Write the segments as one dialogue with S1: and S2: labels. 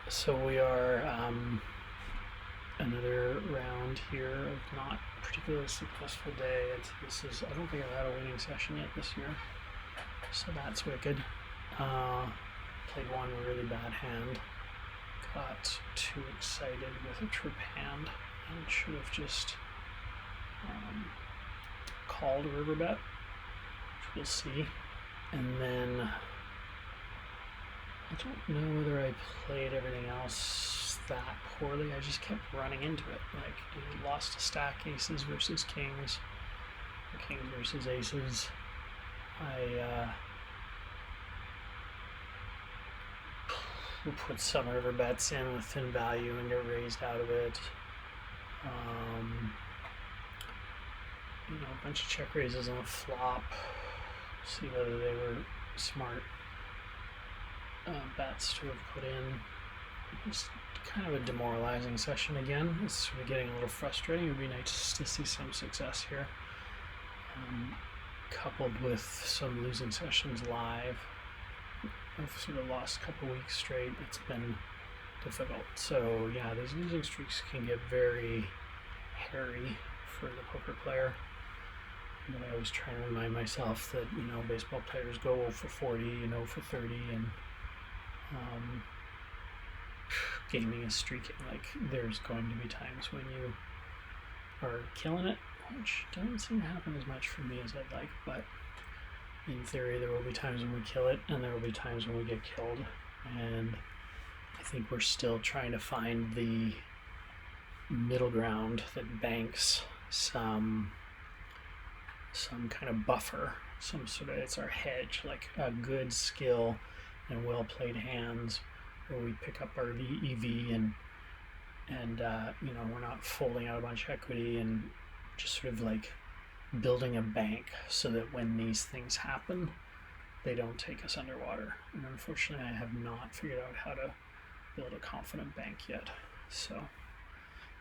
S1: So we are another round here of not particularly successful day. I don't think I've had a winning session yet this year, so that's wicked. Played one really bad hand, got too excited with a trip hand, and should have just called a river bet, which we'll see. And then I don't know whether I played everything else that poorly. I just kept running into it. Like, you lost a stack aces versus kings, or kings versus aces. I put some river bets in with thin value and get raised out of it. A bunch of check raises on the flop. See whether they were smart bets to have put in. It was kind of a demoralizing session again. It's sort of getting a little frustrating. It would be nice to see some success here, coupled with some losing sessions live. I've sort of lost a couple weeks straight. It's been difficult. So yeah, these losing streaks can get very hairy for the poker player. But I always try and remind myself that, baseball players go 0 for 40 and 0 for 30, and gaming is streaking. Like, there's going to be times when you are killing it, which doesn't seem to happen as much for me as I'd like, but in theory there will be times when we kill it and there will be times when we get killed, and I think we're still trying to find the middle ground that banks some kind of buffer, it's our hedge, like a good skill and well played hands where we pick up our EV and we're not folding out a bunch of equity and just sort of like building a bank so that when these things happen, they don't take us underwater. And unfortunately, I have not figured out how to build a confident bank yet. So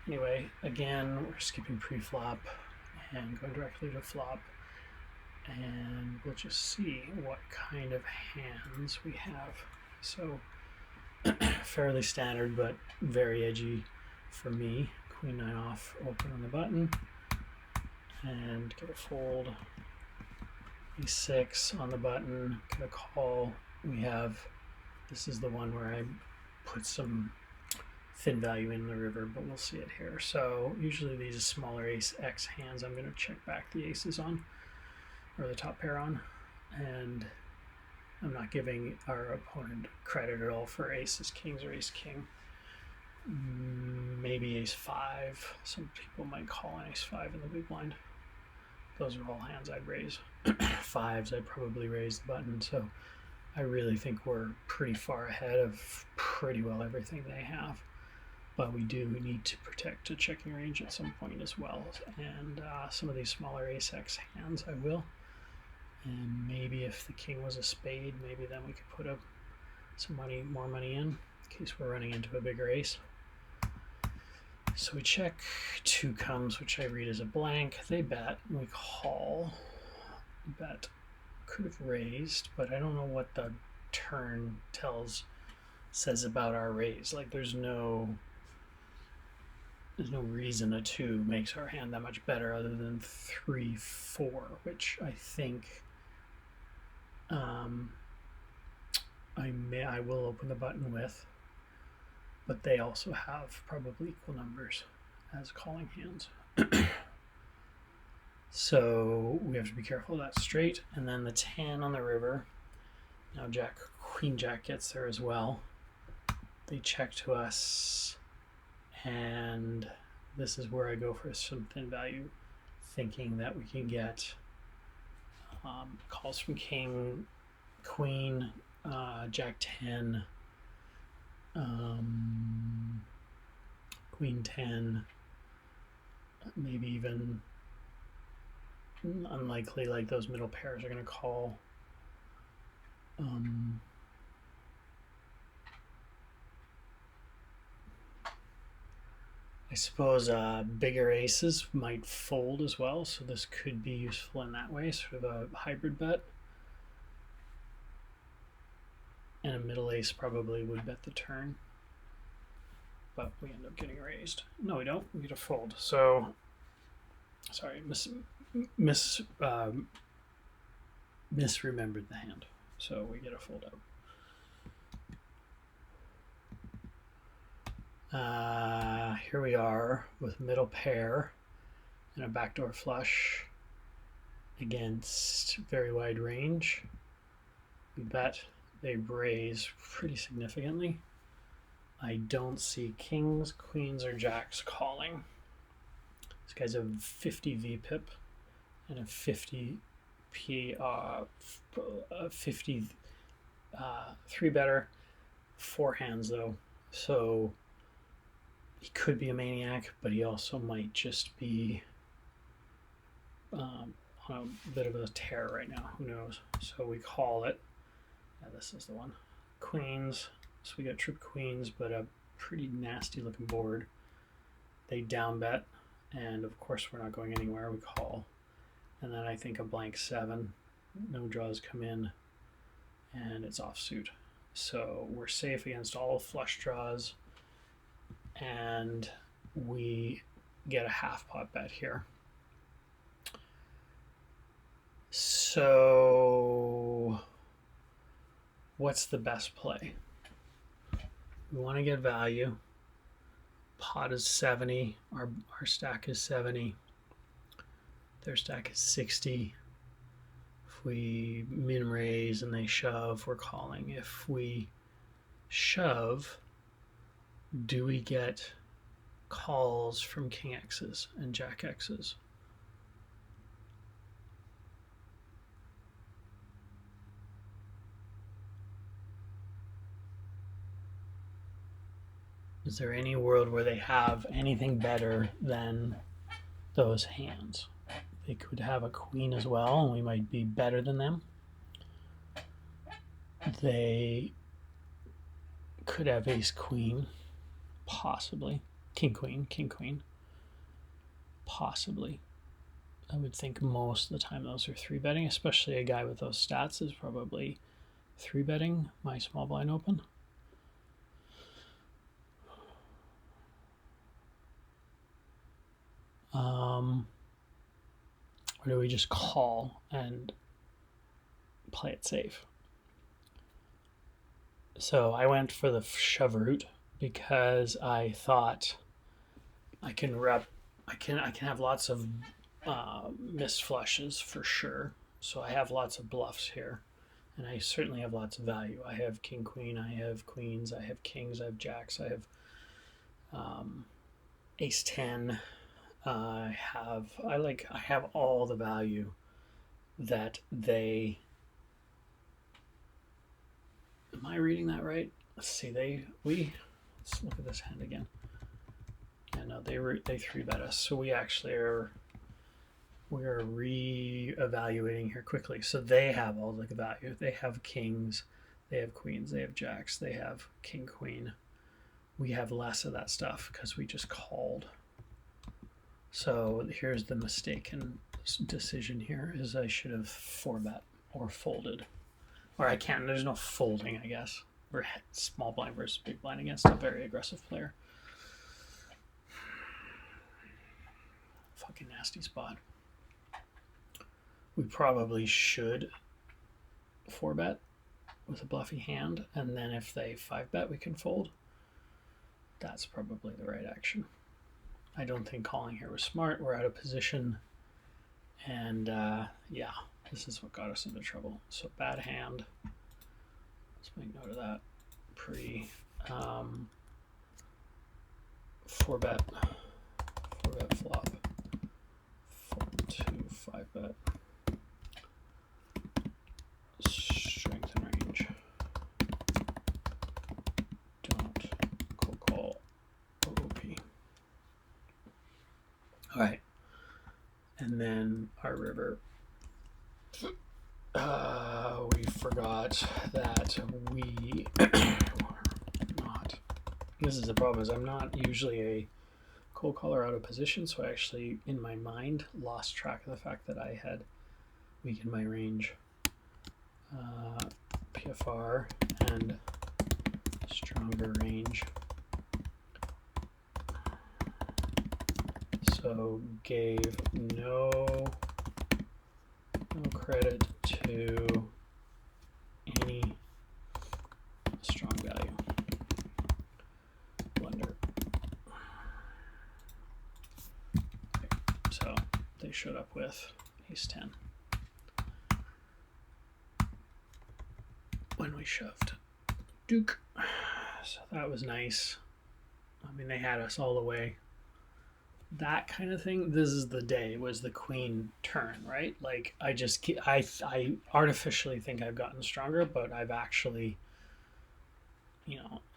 S1: anyway, again, we're skipping pre-flop and going directly to flop, and we'll just see what kind of hands we have. So fairly standard, but very edgy for me. Queen 9 off, open on the button, and get a fold. E6 on the button, get a call. This is the one where I put some thin value in the river, but we'll see it here. So usually these smaller ace X hands, I'm going to check back the aces on, or the top pair on, and I'm not giving our opponent credit at all for aces, kings, or ace king. Maybe ace 5. Some people might call an ace 5 in the big blind. Those are all hands I'd raise. 5s, I'd probably raise the button. So I really think we're pretty far ahead of pretty well everything they have. But we do need to protect a checking range at some point as well. And some of these smaller ace X hands I will. And maybe if the king was a spade, maybe then we could put up some more money in case we're running into a bigger ace. So we check, 2 comes, which I read as a blank. They bet, we call. Bet could have raised, but I don't know what the turn says about our raise. Like, there's no reason a 2 makes our hand that much better other than 3-4, which I think I will open the button with, but they also have probably equal numbers as calling hands. So we have to be careful of that straight. And then the 10 on the river. Now Queen Jack gets there as well. They check to us, and this is where I go for some thin value, thinking that we can get calls from king, queen, Jack 10, Queen 10, maybe even unlikely, like those middle pairs are going to call. I suppose bigger aces might fold as well, so this could be useful in that way, sort of a hybrid bet. And a middle ace probably would bet the turn. but we end up getting raised. No, we don't. We get a fold. So, sorry, misremembered the hand. So we get a fold out. Here we are with middle pair and a backdoor flush against very wide range. We bet. They raise pretty significantly. I don't see kings, queens, or jacks calling. This guy's a 50 VPIP and a 50 50 three better, four hands though. So he could be a maniac, but he also might just be on a bit of a tear right now. Who knows? So we call it. Yeah, this is the one. Queens. So we got trip queens, but a pretty nasty looking board. They down bet, and of course we're not going anywhere. We call, and then I think a blank 7. No draws come in, and it's offsuit. So we're safe against all flush draws, and we get a half pot bet here. So what's the best play? We want to get value. Pot is 70. Our stack is 70. Their stack is 60. If we min raise and they shove, we're calling. If we shove, do we get calls from king X's and jack X's? Is there any world where they have anything better than those hands? They could have a queen as well, and we might be better than them. They could have ace queen, possibly. King queen, possibly. I would think most of the time those are 3-betting, especially a guy with those stats is probably 3-betting my small blind open. Or do we just call and play it safe? So I went for the shove route because I thought I can have lots of missed flushes for sure. So I have lots of bluffs here, and I certainly have lots of value. I have king queen, I have queens, I have kings, I have jacks, I have ace 10. I have all the value that they. Am I reading that right? Let's see. Let's look at this hand again. Yeah, no, they 3-bet us. So we actually we're re-evaluating here quickly. So they have all the value. They have kings, they have queens, they have jacks, they have king queen. We have less of that stuff because we just called. So here's the mistaken decision here is I should have 4-bet or folded. Or I can't, there's no folding, I guess. We're small blind versus big blind against a very aggressive player. Fucking nasty spot. We probably should 4-bet with a bluffy hand, and then if they 5-bet, we can fold. That's probably the right action. I don't think calling here was smart. We're out of position. And yeah, this is what got us into trouble. So bad hand. Let's make note of that. 4-bet flop. 4-2, 5-bet. Strength and range. Don't call OOP. All right, and then our river. We forgot that we not. This is the problem. Is I'm not usually a cold caller out of position, so I actually, in my mind, lost track of the fact that I had weakened my range. PFR and stronger range. also gave no credit to any strong value blender. Okay, so they showed up with ace 10 when we shoved Duke. So that was nice. I mean, they had us all the way. That kind of thing. This is the day. Was the queen turn, right? Like I artificially think I've gotten stronger, but I've actually,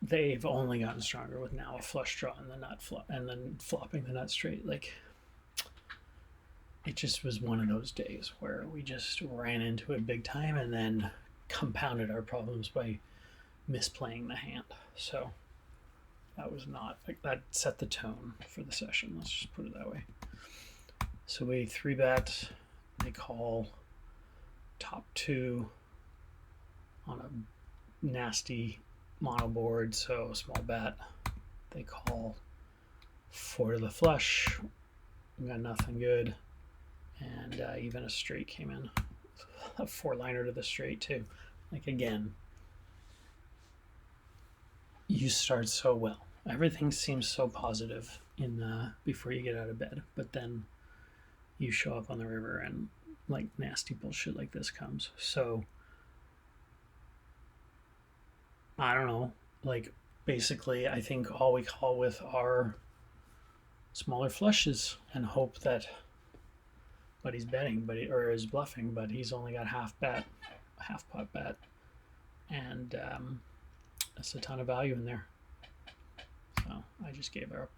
S1: they've only gotten stronger with now a flush draw and the nut flop and then flopping the nut straight. Like, it just was one of those days where we just ran into it big time and then compounded our problems by misplaying the hand. So that was not, like, that set the tone for the session. Let's just put it that way. So we 3-bet, they call top 2 on a nasty mono board, so small bet. They call 4 to the flush. We got nothing good, and even a straight came in. A 4-liner to the straight too. Like, again, you start so well. Everything seems so positive before you get out of bed, but then you show up on the river and like nasty bullshit like this comes. So I don't know. Like, basically, I think all we call with are smaller flushes and hope that, but he's betting, or is bluffing, but he's only got half pot bet, and that's a ton of value in there. So I just gave her up.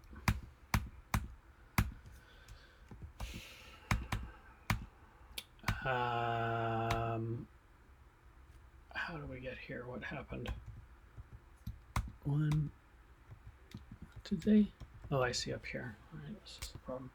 S1: How do we get here? What happened? Did they? Oh, I see up here. All right, this is the problem.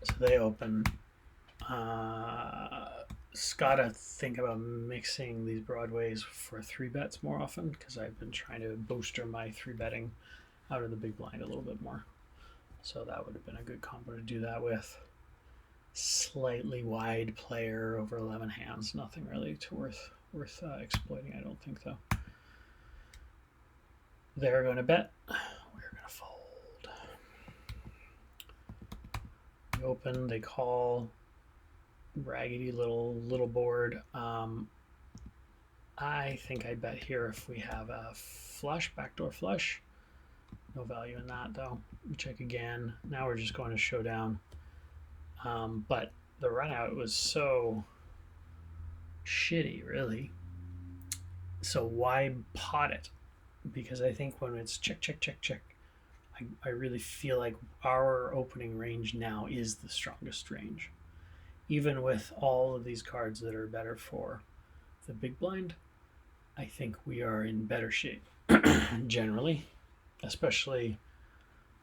S1: So they open. Gotta think about mixing these broadways for 3-bets more often, because I've been trying to booster my 3-betting out of the big blind a little bit more. So that would have been a good combo to do that with. Slightly wide player over 11 hands. Nothing really worth exploiting, I don't think, though. They're going to bet. We're going to fold. We open. They call. Raggedy little board. I think I bet here if we have a flush, backdoor flush. No value in that, though. We check again. Now we're just going to showdown. But the run out was so shitty, really. So why pot it? Because I think when it's check, I really feel like our opening range now is the strongest range. Even with all of these cards that are better for the big blind, I think we are in better shape generally, especially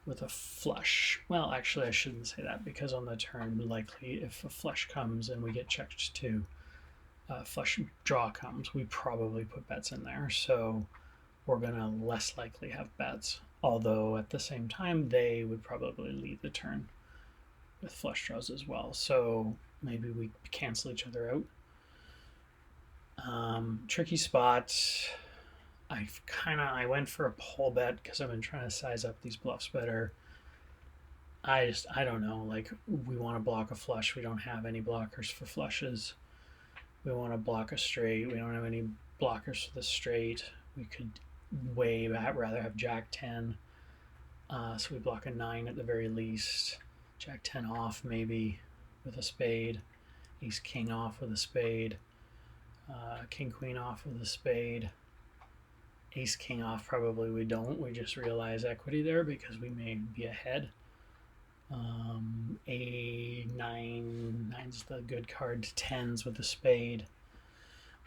S1: with a flush. Well, actually, I shouldn't say that, because on the turn, likely if a flush comes and we get checked to flush draw comes, we probably put bets in there. So we're going to less likely have bets. Although at the same time, they would probably lead the turn with flush draws as well. So maybe we cancel each other out. Tricky spot. I went for a pull bet because I've been trying to size up these bluffs better. I don't know. Like, we want to block a flush. We don't have any blockers for flushes. We want to block a straight. We don't have any blockers for the straight. We could rather have Jack 10. So we block a 9 at the very least. Jack 10 off maybe with a spade. Ace King off with a spade. King Queen off with a spade. Ace King off probably we don't. We just realize equity there because we may be ahead. Nine's the good card. 10s with a spade.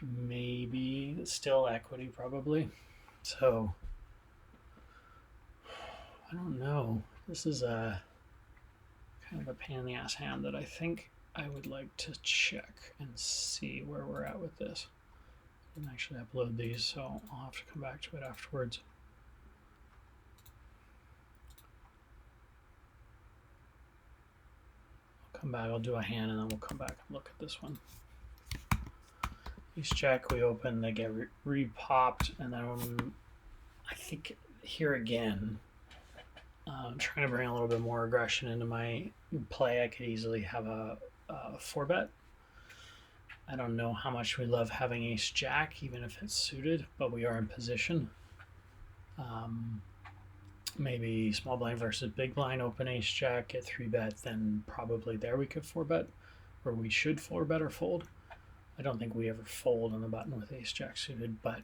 S1: Maybe still equity probably. So I don't know. This is a kind of a pain in the ass hand that I think I would like to check and see where we're at with this. I didn't actually upload these, so I'll have to come back to it afterwards. I'll come back, I'll do a hand, and then we'll come back and look at this one. Ace jack, we open, they get re-popped, and then I think here again, I'm trying to bring a little bit more aggression into my play. I could easily have a 4-bet. I don't know how much we love having ace jack, even if it's suited, but we are in position. Maybe small blind versus big blind, open ace jack, get 3-bet, then probably there we could 4-bet, or we should 4-bet or fold. I don't think we ever fold on the button with ace jack suited, but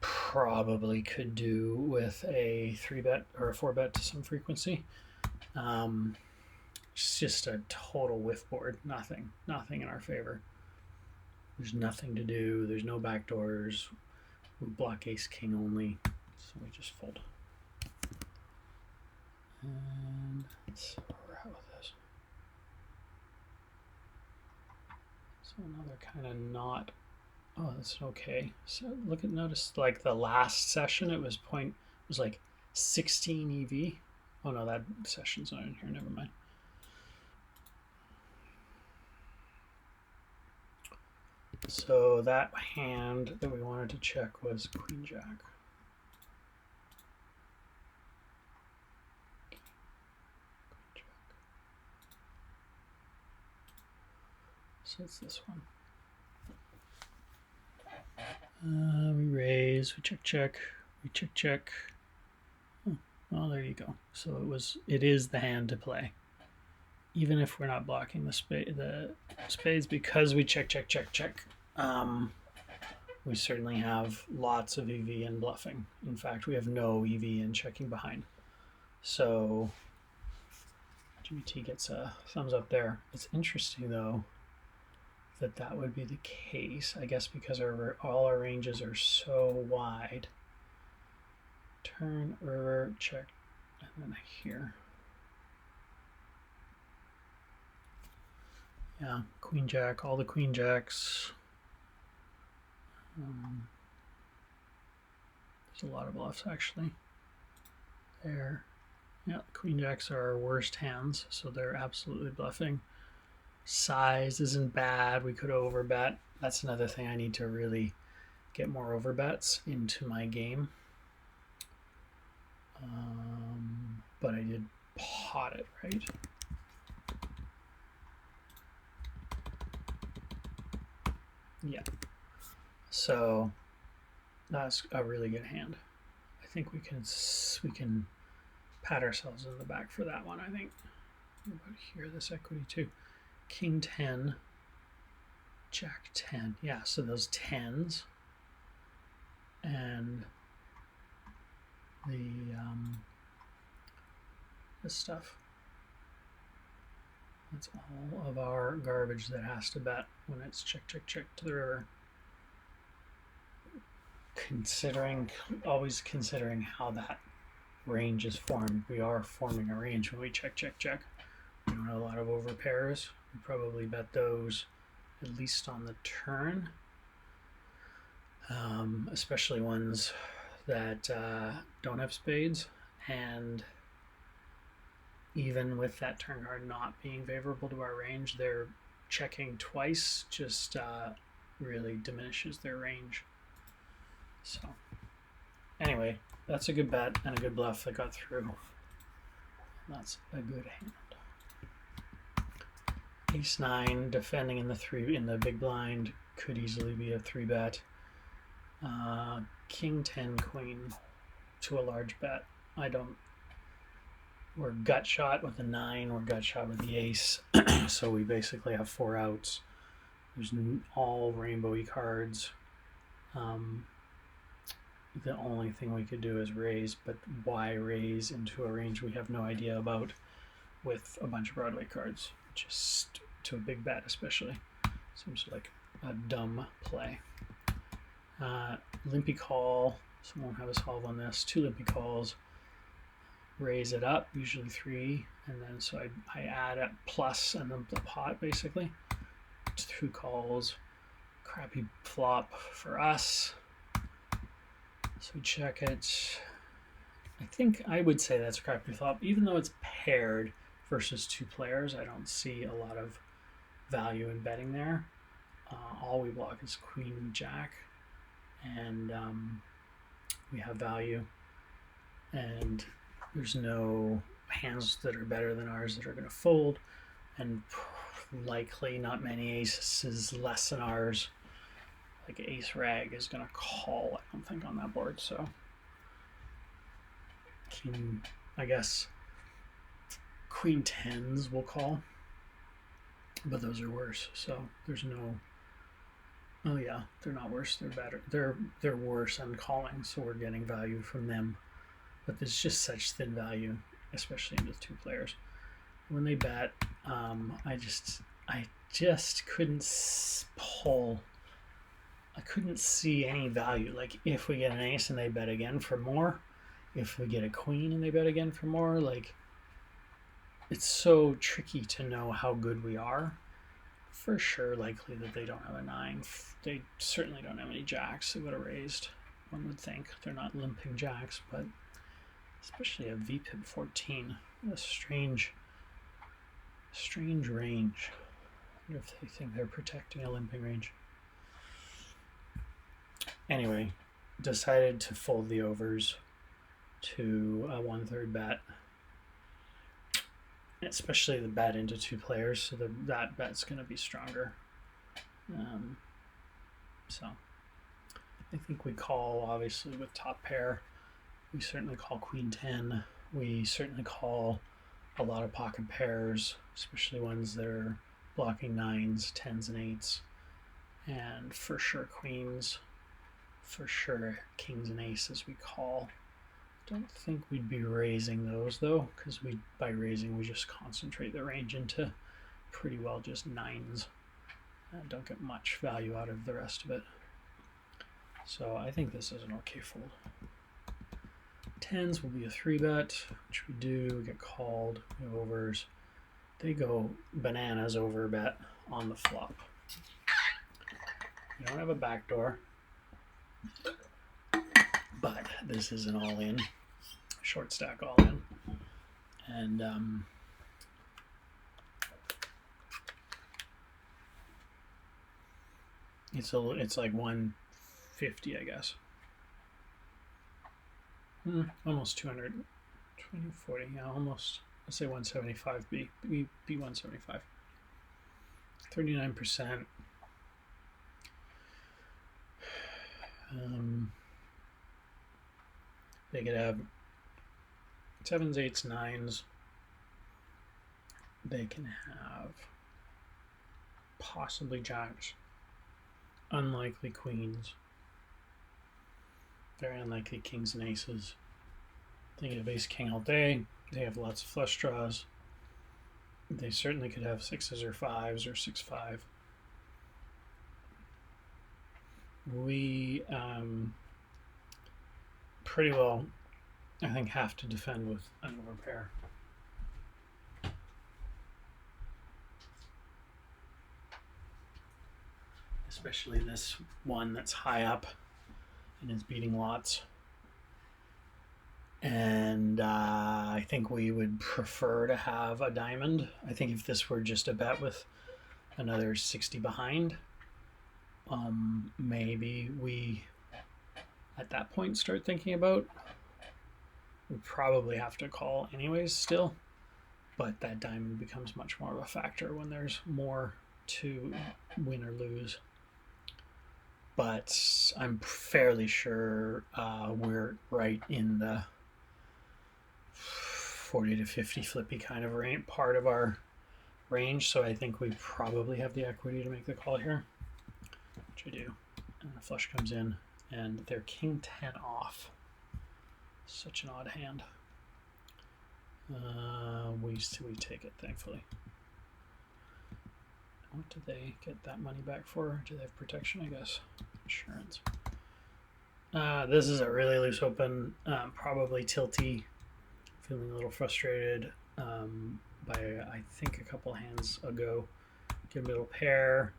S1: probably could do with a 3-bet or a 4-bet to some frequency. It's just a total whiff board. Nothing in our favor. There's nothing to do. There's no backdoors. We block ace king only, so we just fold. And let's see where we're at with this. So another kind of not. Oh, that's okay. So notice like the last session, it was like 16 EV. Oh no, that session's not in here. Never mind. So that hand that we wanted to check was queen jack. So it's this one. We raise, we check, we check. Oh, well, there you go. So it is the hand to play, even if we're not blocking the spades, because we check. We certainly have lots of EV and bluffing. In fact, we have no EV and checking behind. So Jimmy T gets a thumbs up there. It's interesting though that would be the case, I guess, because all our ranges are so wide. Turn, river, check, and then here. Yeah, queen jack, all the queen jacks. There's a lot of bluffs actually. There. Yeah, queen jacks are our worst hands, so they're absolutely bluffing. Size isn't bad. We could overbet. That's another thing I need to really get more overbets into my game. But I did pot it, right? Yeah. So that's a really good hand. I think we can pat ourselves in the back for that one, I think. What about here, this equity too? King 10, Jack 10. Yeah, so those 10s and this stuff. That's all of our garbage that has to bet when it's check to the river. Always considering how that range is formed. We are forming a range when we check. We don't have a lot of overpairs. We probably bet those at least on the turn, especially ones that don't have spades. And even with that turn card not being favorable to our range, their checking twice just really diminishes their range. So anyway, that's a good bet and a good bluff that got through. That's a good hand. Ace 9 defending in the big blind could easily be a 3-bet. King 10 queen to a large bet. We're gut shot with the 9, we're gut shot with the ace. So we basically have 4 outs. There's all rainbowy cards. The only thing we could do is raise, but why raise into a range we have no idea about with a bunch of Broadway cards? Just to a big bet especially. Seems like a dumb play. Limpy call, so we won't have a solve on this. 2 limpy calls. raise it up, usually 3, and then so I add a plus and then the pot basically. 2 calls, crappy flop for us. So we check it. I think I would say that's a crappy flop, even though it's paired versus 2 players. I don't see a lot of value in betting there. All we block is queen jack, and we have value, and there's no hands that are better than ours that are going to fold, and likely not many aces less than ours. Like ace rag is going to call, I don't think, on that board. So king, I guess queen tens will call, but those are worse. So there's no. Oh yeah, they're not worse. They're better. They're worse on calling. So we're getting value from them, but there's just such thin value, especially into 2 players. When they bet, I just couldn't pull. I couldn't see any value. Like if we get an ace and they bet again for more, if we get a queen and they bet again for more, like it's so tricky to know how good we are. For sure, likely that they don't have a 9. They certainly don't have any jacks they would have raised. One would think they're not limping jacks, but especially a VPIP 14, a strange range. I wonder if they think they're protecting a limping range. Anyway, decided to fold the overs to a 1/3 bet, especially the bet into 2 players, so that bet's going to be stronger. So I think we call, obviously, with top pair. We certainly call queen 10. We certainly call a lot of pocket pairs, especially ones that are blocking 9s, 10s, and 8s. And for sure queens. For sure kings and aces we call. Don't think we'd be raising those though, because by raising we just concentrate the range into pretty well just 9s. Don't get much value out of the rest of it. So I think this is an okay fold. 10s will be a 3 bet, which we do. We get called. We have overs. They go bananas over bet on the flop. We don't have a backdoor, but this is an all-in, short stack all-in, and it's like 150, I guess. Almost 200, 20, 40, yeah, almost. Let's say 175. Be 175. 39%. They could have 7s, 8s, 9s. They can have possibly jacks. Unlikely queens. Very unlikely kings and aces. They could have ace king all day. They have lots of flush draws. They certainly could have 6s or 5s or 6-5. We pretty well, I think, have to defend with an overpair. Especially this one that's high up and is beating lots. And I think we would prefer to have a diamond. I think if this were just a bet with another 60 behind, maybe we at that point start thinking about, we probably have to call anyways still, but that diamond becomes much more of a factor when there's more to win or lose. But I'm fairly sure we're right in the 40 to 50 flippy kind of part of our range, so I think we probably have the equity to make the call here, which I do. And the flush comes in, and they're king 10 off. Such an odd hand. We take it, thankfully. What do they get that money back for? Do they have protection, I guess? Insurance. This is a really loose open, probably tilty feeling a little frustrated by, I think, a couple hands ago. Get a middle pair,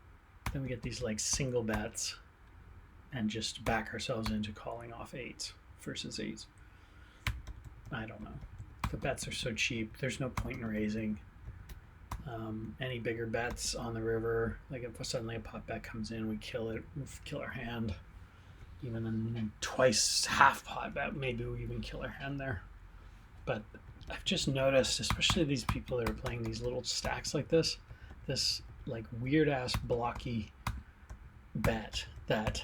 S1: then we get these like single bets and just back ourselves into calling off 8s versus 8s. I don't know. The bets are so cheap. There's no point in raising. Any bigger bets on the river, like if suddenly a pot bet comes in, we kill it, we kill our hand. Even in twice half pot bet, maybe we even kill our hand there. But I've just noticed, especially these people that are playing these little stacks like this like weird ass blocky bet that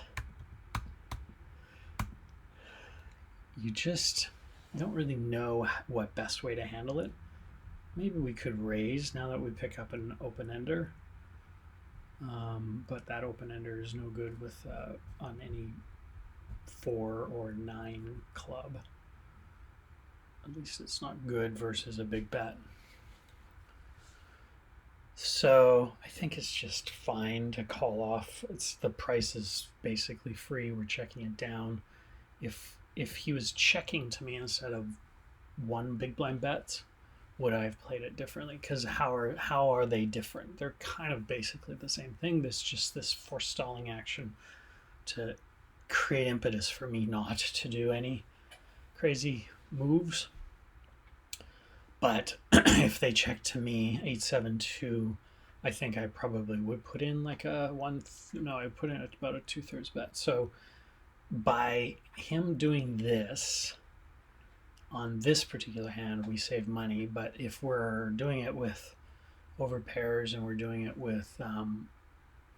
S1: you just don't really know what best way to handle it. Maybe we could raise now that we pick up an open ender, but that open ender is no good with on any 4 or 9 club. At least it's not good versus a big bet. So I think it's just fine to call off. The price is basically free. We're checking it down. If he was checking to me instead of 1 big blind bet, would I have played it differently? Because how are they different? They're kind of basically the same thing. There's just this forestalling action to create impetus for me not to do any crazy moves. But if they check to me 8-7-2, I think I probably would put in like a I put in about a 2/3 bet. So by him doing this on this particular hand, we save money. But if we're doing it with over pairs and we're doing it with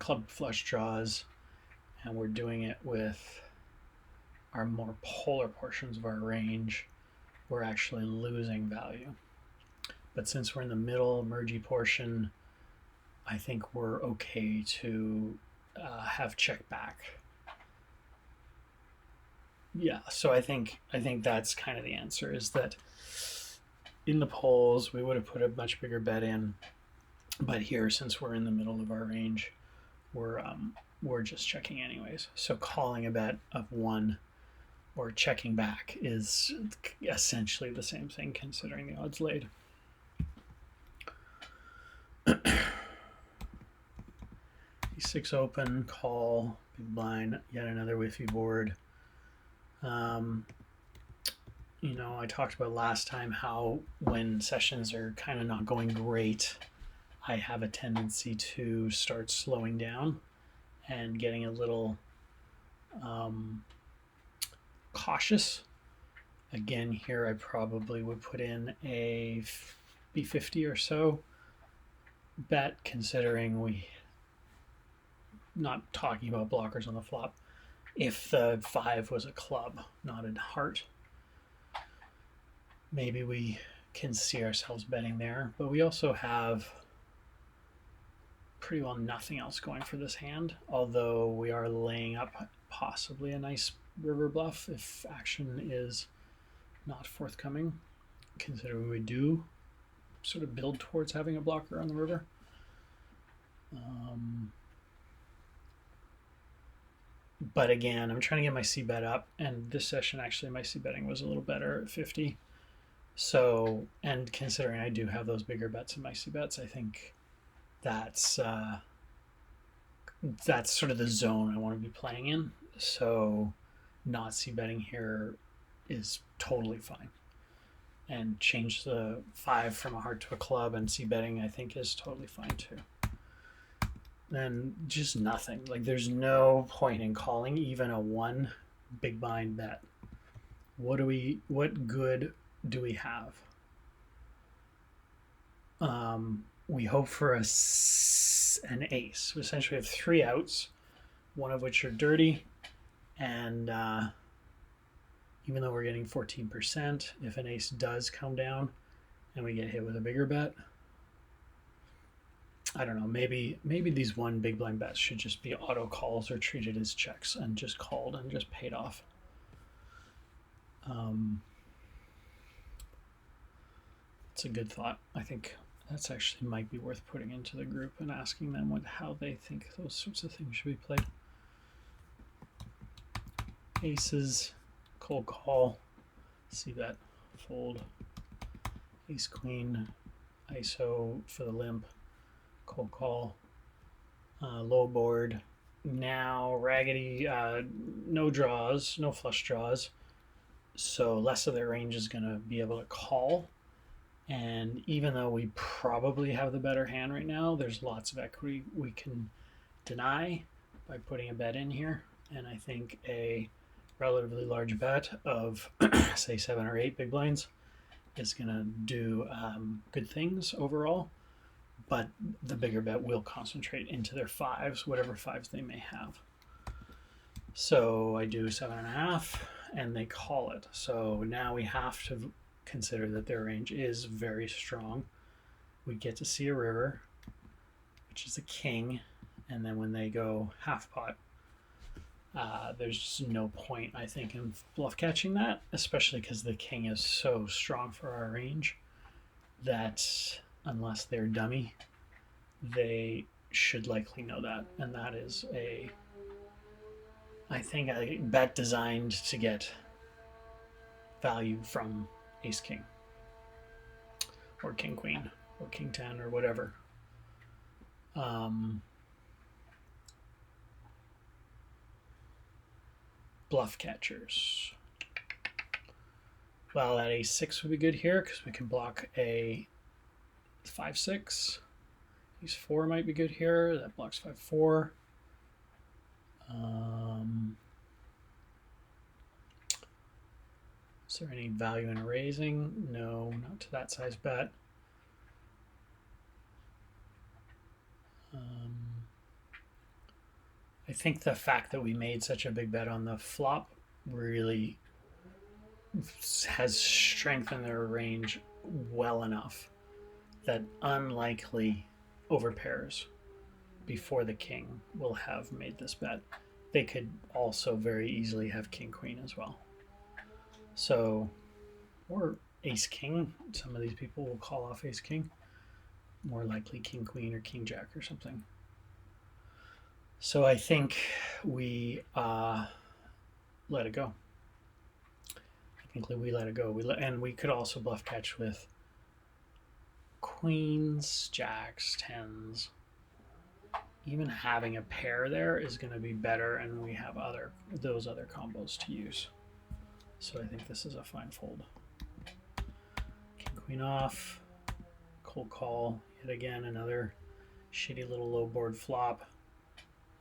S1: club flush draws and we're doing it with our more polar portions of our range, we're actually losing value. But since we're in the middle mergy portion, I think we're okay to have check back. Yeah, so I think that's kind of the answer, is that in the polls we would have put a much bigger bet in, but here, since we're in the middle of our range, we're just checking anyways. So calling a bet of 1 or checking back is essentially the same thing considering the odds laid. E6 open, call, big blind, yet another whiffy board. I talked about last time how when sessions are kind of not going great, I have a tendency to start slowing down and getting a little cautious. Again, here I probably would put in a B50 or so bet, considering we not talking about blockers on the flop. If the 5 was a club, not a heart, maybe we can see ourselves betting there. But we also have pretty well nothing else going for this hand, although we are laying up possibly a nice river bluff if action is not forthcoming, considering we do sort of build towards having a blocker on the river. But again, I'm trying to get my c-bet up, and this session actually my c-betting was a little better at 50. So, and considering I do have those bigger bets in my c-bets, I think that's sort of the zone I want to be playing in. So not c-betting here is totally fine. And change the 5 from a heart to a club and c-betting, I think, is totally fine too. Then just nothing. Like, there's no point in calling even a 1 big blind bet. What good do we have? We hope for an ace. We essentially have 3 outs, one of which are dirty, and even though we're getting 14%, if an ace does come down and we get hit with a bigger bet, I don't know, maybe these 1 big blind bets should just be auto calls or treated as checks and just called and just paid off. It's a good thought. I think that's actually might be worth putting into the group and asking them how they think those sorts of things should be played. Aces, cold call, c-bet, fold, ace queen, ISO for the limp, cold call, low board. Now raggedy, no draws, no flush draws, so less of their range is going to be able to call. And even though we probably have the better hand right now, there's lots of equity we can deny by putting a bet in here. And I think a relatively large bet of say 7 or 8 big blinds is going to do good things overall. But the bigger bet will concentrate into their fives, whatever fives they may have. So I do 7.5, and they call it. So now we have to consider that their range is very strong. We get to see a river, which is a king, and then when they go half pot, there's just no point, I think, in bluff catching that, especially because the king is so strong for our range that unless they're dummy, they should likely know that. And that is I think, a bet designed to get value from ace king or king queen or king 10 or whatever. Bluff catchers. Well, that ace 6 would be good here because we can block a 5-6. Ace 4 might be good here. That blocks 5-4. Is there any value in raising? No, not to that size bet. I think the fact that we made such a big bet on the flop really has strengthened their range well enough that unlikely overpairs before the king will have made this bet. They could also very easily have king queen as well. So, or ace king. Some of these people will call off ace king. More likely king queen or king jack or something. So I think we let it go. I think we let it go. And we could also bluff catch with queens, jacks, tens. Even having a pair there is going to be better, and we have those other combos to use. So I think this is a fine fold. King queen off, cold call, yet again another shitty little low board flop.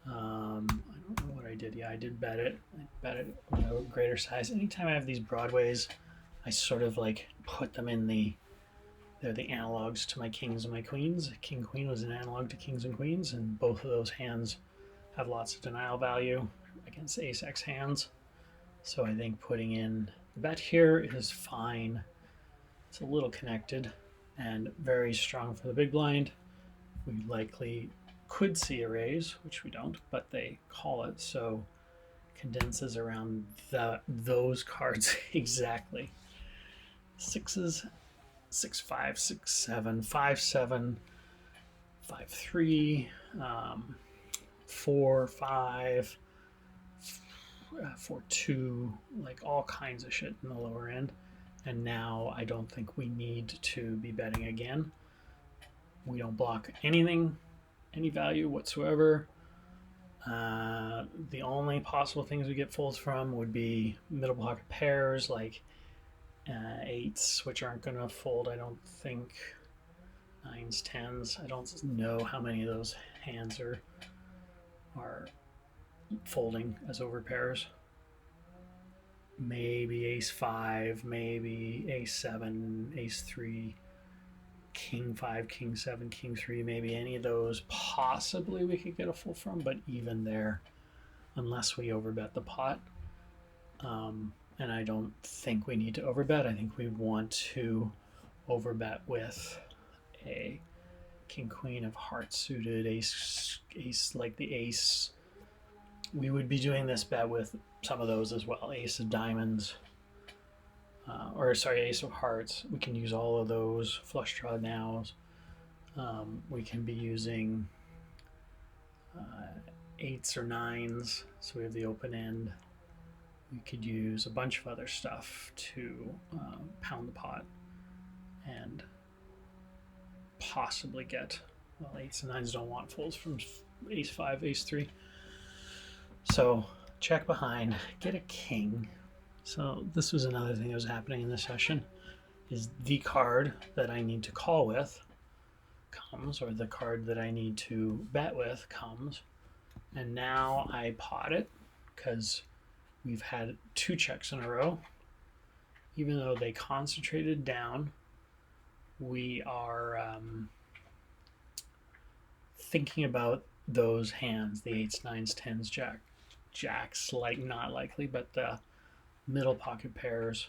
S1: I don't know what I did. Yeah, I did bet it. I bet it a greater size. Anytime I have these broadways, I sort of like put them in they're the analogs to my kings and my queens. King queen was an analog to kings and queens, and both of those hands have lots of denial value against ace x hands. So I think putting in the bet here is fine. It's a little connected and very strong for the big blind. We likely could see a raise, which we don't, but they call it, so condenses around those cards exactly. Sixes, 6-5, 6-7, 5-7, 5-3, 4-5, 4-2, like all kinds of shit in the lower end. And now I don't think we need to be betting again. We don't block anything, any value whatsoever. The only possible things we get folds from would be middle pocket pairs like eights, which aren't going to fold, I don't think. Nines, tens. I don't know how many of those hands are folding as overpairs. Maybe ace 5, maybe ace 7, ace 3, king 5, king 7, king 3, maybe any of those possibly we could get a full from, but even there, unless we overbet the pot, and I don't think we need to overbet. I think we want to overbet with a king queen of hearts suited, ace like the ace. We would be doing this bet with some of those as well. Ace of diamonds, ace of hearts. We can use all of those. Flush draw nows. We can be using eights or nines, so we have the open end. We could use a bunch of other stuff to pound the pot. and possibly get, well, 8s and 9s don't want folds from ace 5, ace 3. So check behind, get a king. So this was another thing that was happening in this session, is the card that I need to call with comes, or the card that I need to bet with comes, and now I pot it because we've had 2 checks in a row. Even though they concentrated down, we are thinking about those hands, the 8s, 9s, 10s, jacks, like not likely, but the middle pocket pairs.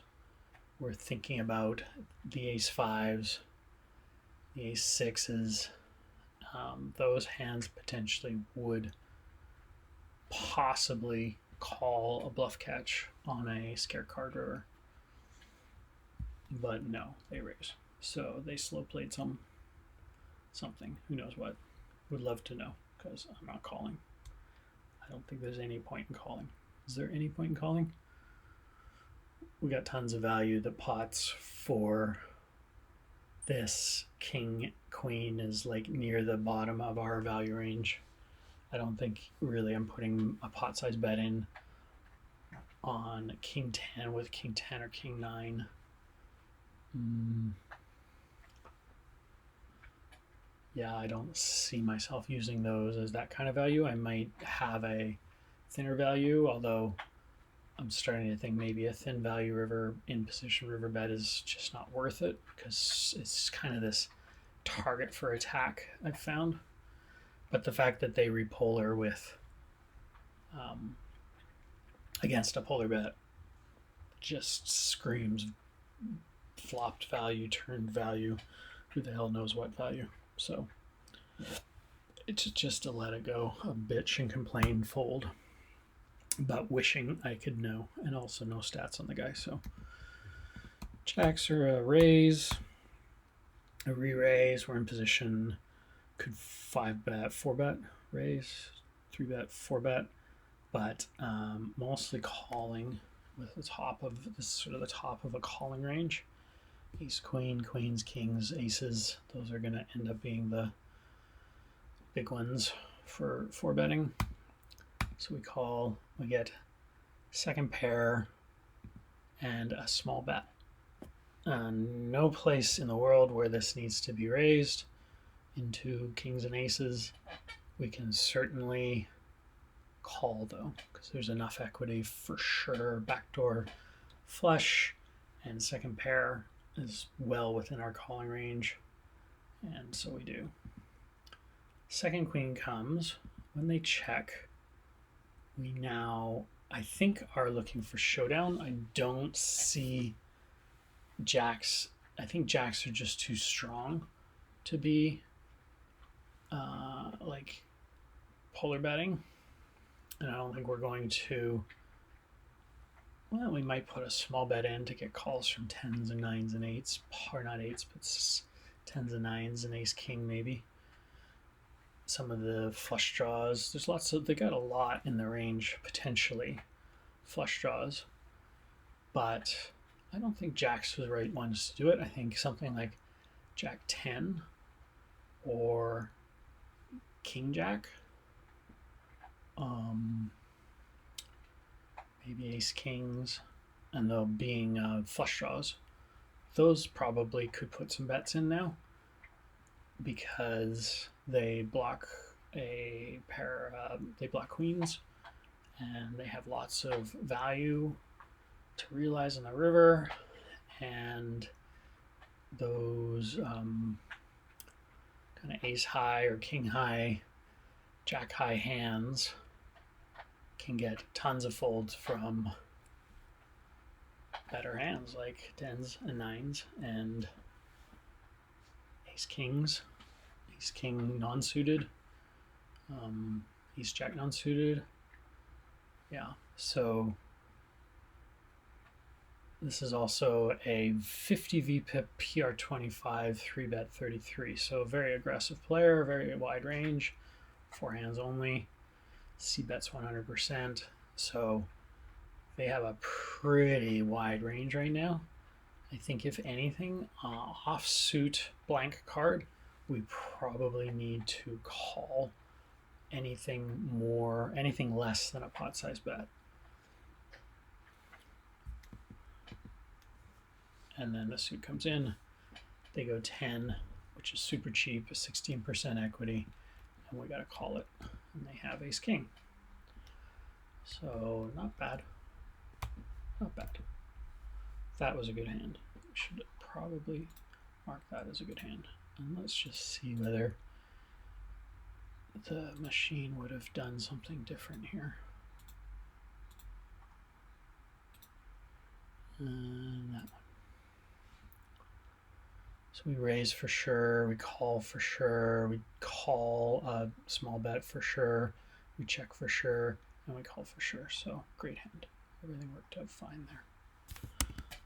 S1: We're thinking about the ace 5s, the ace 6s. Those hands potentially would possibly call a bluff catch on a scared card river. But no, they raise. So they slow played something. Who knows what? Would love to know, because I'm not calling. I don't think there's any point in calling. Is there any point in calling? We got tons of value. The pots for this king queen is like near the bottom of our value range. I don't think really I'm putting a pot size bet in on king 10 with king 10 or king 9. Yeah, I don't see myself using those as that kind of value. I might have a thinner value, although I'm starting to think maybe a thin value river in position river bet is just not worth it, because it's kind of this target for attack I've found. But the fact that they repolar with against a polar bet just screams flopped value, turned value, who the hell knows what value. So it's just to let it go, a bitch and complain, fold, but wishing I could know, and also no stats on the guy. So jacks are a raise, a re-raise. We're in position, could 5-bet, 4-bet, raise, 3-bet, 4-bet, but mostly calling with the top of this, sort of the top of a calling range. Ace, queen, queens, kings, aces. Those are going to end up being the big ones for 4-betting. So we call, we get second pair and a small bet. No place in the world where this needs to be raised into kings and aces. We can certainly call though, because there's enough equity for sure. Backdoor flush and second pair is well within our calling range, and so we do. Second queen comes. When they check, we now, I think, are looking for showdown. I don't see jacks. I think jacks are just too strong to be like polar betting, and I don't think we're going to. Well, we might put a small bet in to get calls from 10s and 9s and 8s, or not 8s, but 10s and 9s and ace king maybe. Some of the flush draws, there's lots of, they got a lot in the range potentially, flush draws, but I don't think jacks are the right ones to do it. I think something like jack 10 or king jack, maybe ace kings, and though being flush draws, those probably could put some bets in now, because they block a pair, they block queens, and they have lots of value to realize in the river, and those kind of ace high or king high, jack high hands can get tons of folds from better hands like 10s and 9s and ace kings, ace king non-suited, ace jack non-suited. Yeah, so this is also a 50 VPIP PR25 3-bet 33. So very aggressive player, very wide range, 4 hands only. C bets 100%. So they have a pretty wide range right now. I think if anything, offsuit blank card, we probably need to call anything less than a pot size bet. And then the suit comes in, they go 10, which is super cheap, 16% equity, and we got to call it. And they have ace king. So not bad. Not bad. That was a good hand. We should probably mark that as a good hand. And let's just see whether the machine would have done something different here. And that one. So we raise for sure, we call for sure, we call a small bet for sure, we check for sure, and we call for sure. So great hand. Everything worked out fine there.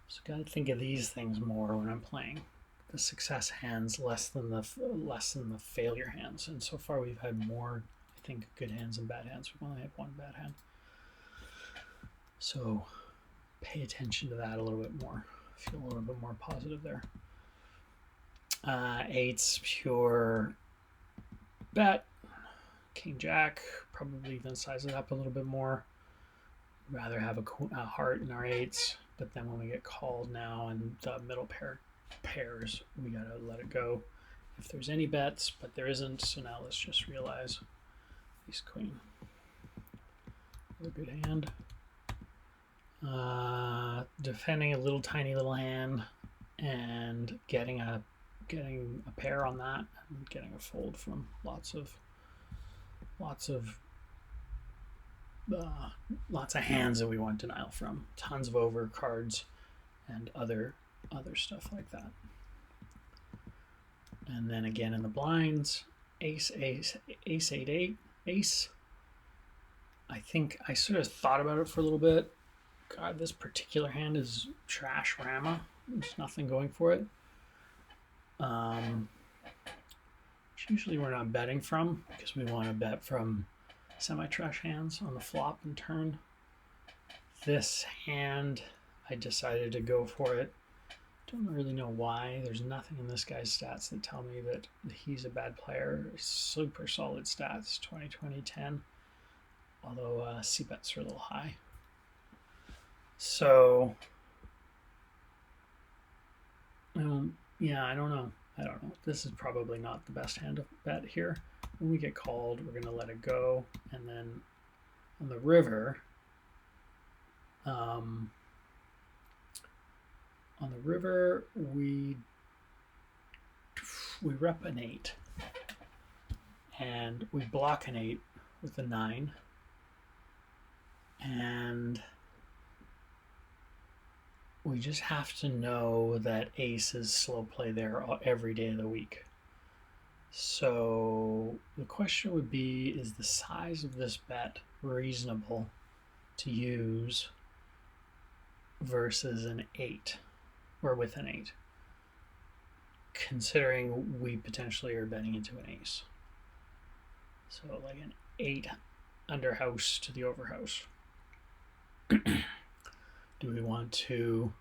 S1: So got to think of these things more when I'm playing. The success hands less than the failure hands. And so far we've had more, I think, good hands than bad hands. We've only had one bad hand. So pay attention to that a little bit more. Feel a little bit more positive there. Eights, pure bet. King Jack, probably even size it up a little bit more. Rather have a heart in our eights, but then when we get called now and the middle pairs, we gotta let it go. If there's any bets, but there isn't, so now let's just realize ace queen. A good hand. Defending a little tiny little hand and getting a pair on that and getting a fold from lots of hands that we want denial from, tons of over cards and other stuff like that. And then again in the blinds, ace 8 ace. I think I sort of thought about it for a little bit. God, this particular hand is trash Rama. There's nothing going for it. Which usually we're not betting from because we want to bet from semi-trash hands on the flop and turn. This hand, I decided to go for it. Don't really know why. There's nothing in this guy's stats that tell me that he's a bad player. Super solid stats, 20-20-10. Although C-bets are a little high. So, yeah, I don't know. This is probably not the best hand to bet here. When we get called, we're going to let it go. And then on the river, we rep an 8. And we block an 8 with a 9. And we just have to know that ace is slow play there every day of the week. So the question would be, is the size of this bet reasonable to use versus an 8 or with an 8, considering we potentially are betting into an ace? So like an 8 under house to the over house. Do we want to,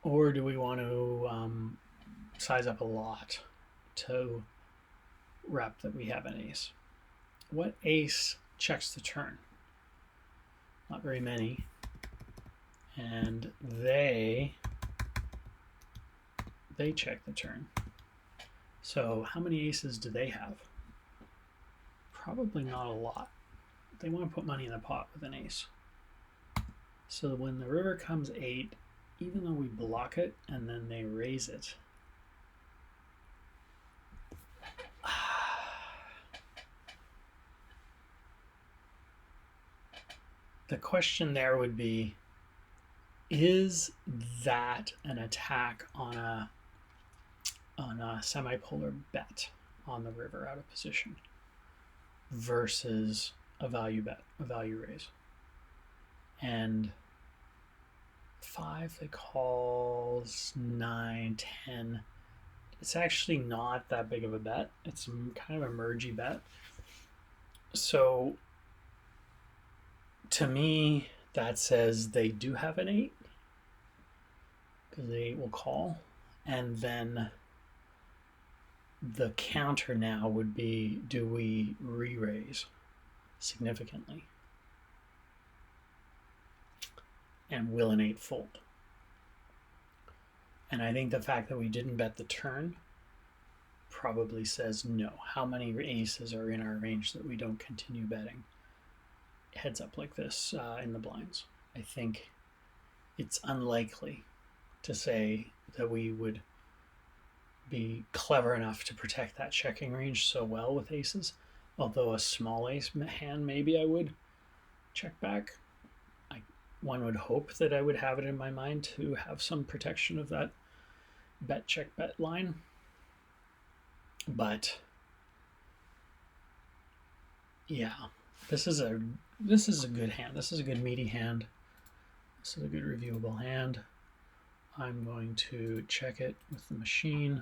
S1: or do we want to size up a lot to rep that we have an ace? What ace checks the turn? Not very many. And they check the turn. So how many aces do they have? Probably not a lot. They want to put money in the pot with an ace. So when the river comes 8, even though we block it and then they raise it, the question there would be, is that an attack on a semi-polar bet on the river out of position versus a value bet, a value raise? And 5, they calls, 9, 10. It's actually not that big of a bet. It's kind of a mergy bet. So to me, that says they do have an 8. because the 8 will call. And then the counter now would be, do we re-raise significantly? And will an 8 fold? And I think the fact that we didn't bet the turn probably says no. How many aces are in our range that we don't continue betting heads up like this in the blinds? I think it's unlikely to say that we would be clever enough to protect that checking range so well with aces. Although a small ace hand, maybe I would check back. One would hope that I would have it in my mind to have some protection of that bet check bet line. But yeah, this is a good hand. This is a good meaty hand. This is a good reviewable hand. I'm going to check it with the machine.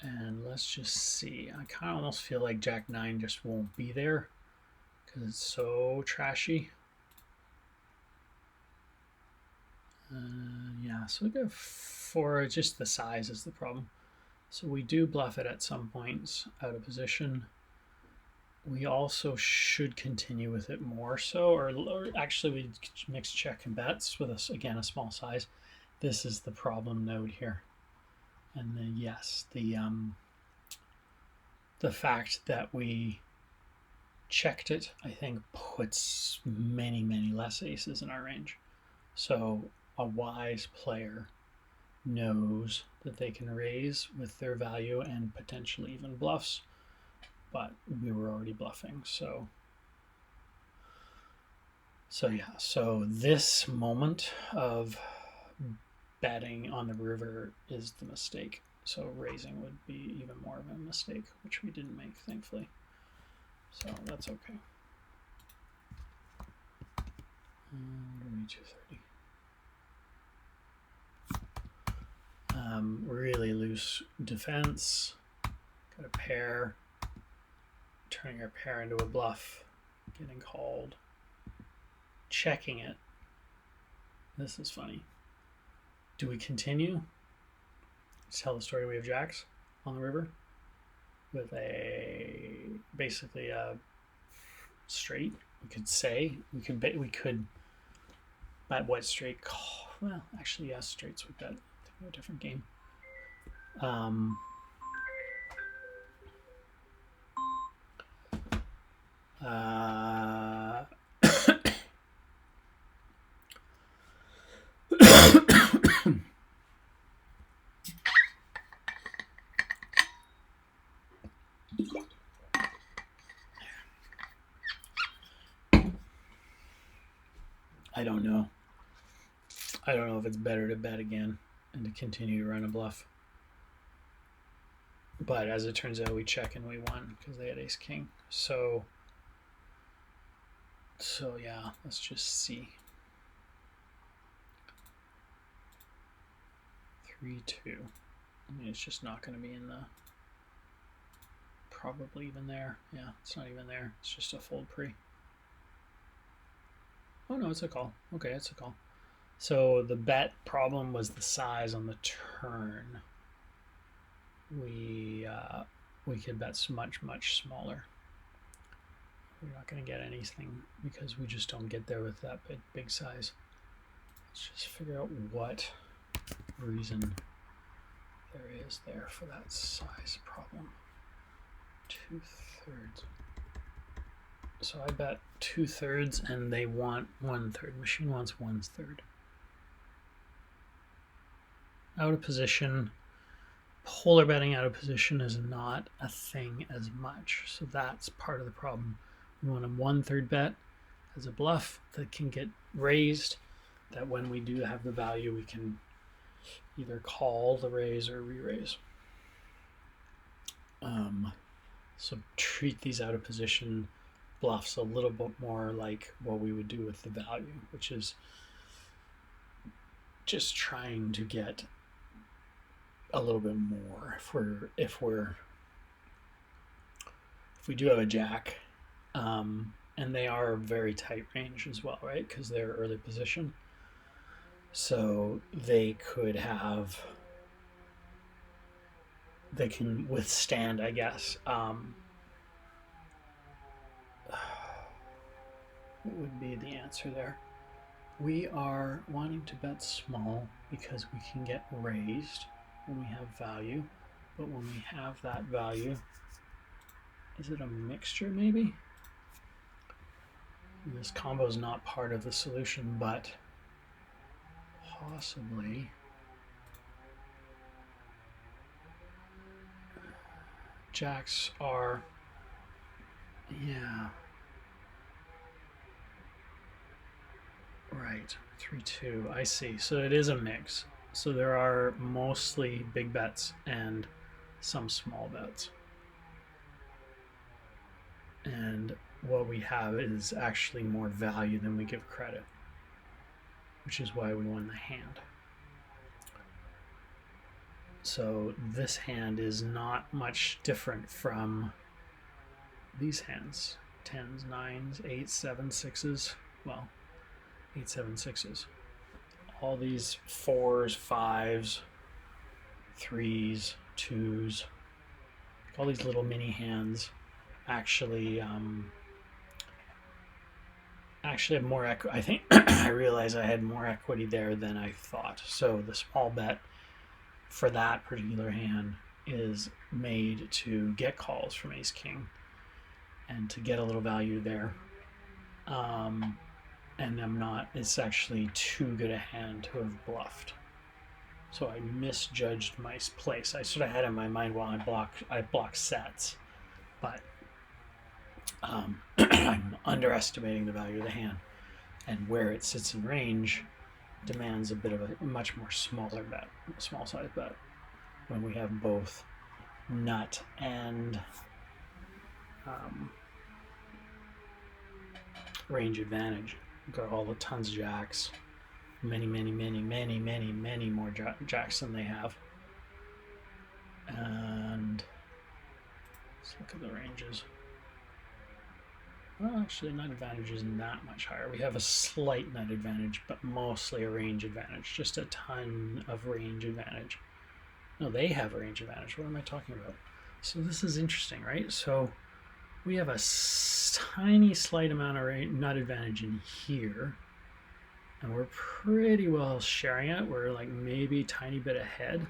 S1: And let's just see. I kind of almost feel like Jack 9 just won't be there because it's so trashy. Yeah, so we go 4. Just the size is the problem. So we do bluff it at some points out of position. We also should continue with it more so, or actually we mix check and bets with us again a small size. This is the problem node here. And then yes, the fact that we checked it, I think, puts many less aces in our range. So a wise player knows that they can raise with their value and potentially even bluffs, but we were already bluffing. So yeah, so this moment of betting on the river is the mistake. So raising would be even more of a mistake, which we didn't make, thankfully. So that's okay. What are we, 230? Really loose defense. Got a pair. Turning our pair into a bluff. Getting called. Checking it. This is funny. Do we continue? Let's tell the story. We have jacks on the river with basically a straight. We could say we could bet what straight call. Well, actually, yes, straights we bet. A different game. I don't know. I don't know if it's better to bet again and to continue to run a bluff. But as it turns out, we check and we won because they had ace king. So yeah, let's just see. 3-2. I mean, it's just not going to be in the, probably even there. Yeah, it's not even there. It's just a fold pre. Oh no, it's a call. Okay, it's a call. So the bet problem was the size on the turn. We could bet much smaller. We're not going to get anything because we just don't get there with that big size. Let's just figure out what reason there is there for that size problem. 2/3. So I bet 2/3 and they want 1/3. Machine wants 1/3. Out of position. Polar betting out of position is not a thing as much. So that's part of the problem. We want a 1/3 bet as a bluff that can get raised, that when we do have the value, we can either call the raise or re-raise. So treat these out of position bluffs a little bit more like what we would do with the value, which is just trying to get a little bit more. If we do have a jack, and they are very tight range as well, right? Because they're early position. So they can withstand, I guess. What would be the answer there? We are wanting to bet small because we can get raised when we have value, but when we have that value, is it a mixture maybe? This combo is not part of the solution, but possibly. Jacks are, yeah. Right, 3-2, I see. So it is a mix. So there are mostly big bets and some small bets. And what we have is actually more value than we give credit, which is why we won the hand. So this hand is not much different from these hands. 10s, 9s, 8s, 7s, 6s. Well, 8, 7, 6s. All these 4s, 5s, 3s, 2s, all these little mini hands actually have more equity. I think I realized I had more equity there than I thought. So the small bet for that particular hand is made to get calls from ace king and to get a little value there. And it's actually too good a hand to have bluffed. So I misjudged my place. I sort of had in my mind, well, I block sets, but I'm underestimating the value of the hand, and where it sits in range demands a bit of a much more small size bet when we have both nut and range advantage. We've got all the tons of jacks, many more jacks than they have. And let's look at the ranges. Well, actually, nut advantage isn't that much higher. We have a slight nut advantage, but mostly a range advantage. Just a ton of range advantage. No, they have a range advantage. What am I talking about? So this is interesting, right? So we have a tiny slight amount of nut advantage in here, and we're pretty well sharing it. We're like maybe a tiny bit ahead.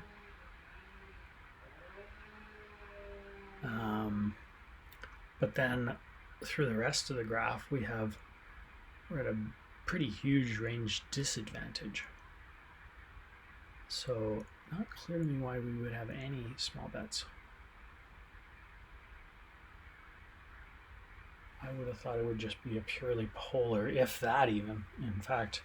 S1: But then through the rest of the graph, we're at a pretty huge range disadvantage. So not clear to me why we would have any small bets. I would have thought it would just be a purely polar, if that even, in fact.